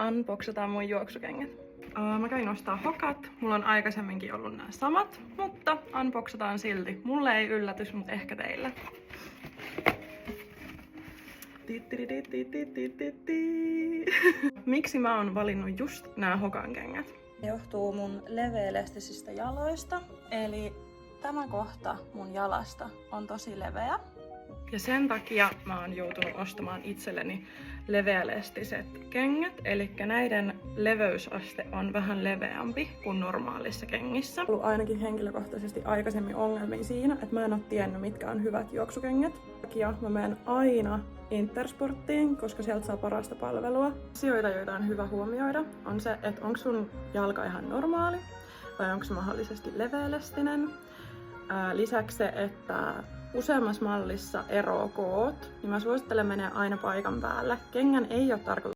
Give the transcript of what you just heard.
Unboxataan mun juoksukengät. Mä kävin ostaa Hokat. Mulla on aikaisemminkin ollut nämä samat, mutta unboxataan silti. Mulle ei yllätys, mutta ehkä teille. Miksi mä oon valinnut just nämä Hokan kengät? Se johtuu mun leveäelastisista jaloista, eli tämä kohta mun jalasta on tosi leveä. Ja sen takia mä oon joutunut ostamaan itselleni leveäelastiset kengät, eli näiden leveysaste on vähän leveämpi kuin normaalissa kengissä. On ollut ainakin henkilökohtaisesti aikaisemmin ongelmia siinä, että mä en oo tiennyt mitkä on hyvät juoksukengät. Ja mä menen aina Intersporttiin, koska sieltä saa parasta palvelua. Asioita, joita on hyvä huomioida, on se, että onko sun jalka ihan normaali vai onko se mahdollisesti leveälastinen. Lisäksi se, että useammassa mallissa eroaa koot, niin mä suosittelen menee aina paikan päälle. Kengän ei ole tarkoitus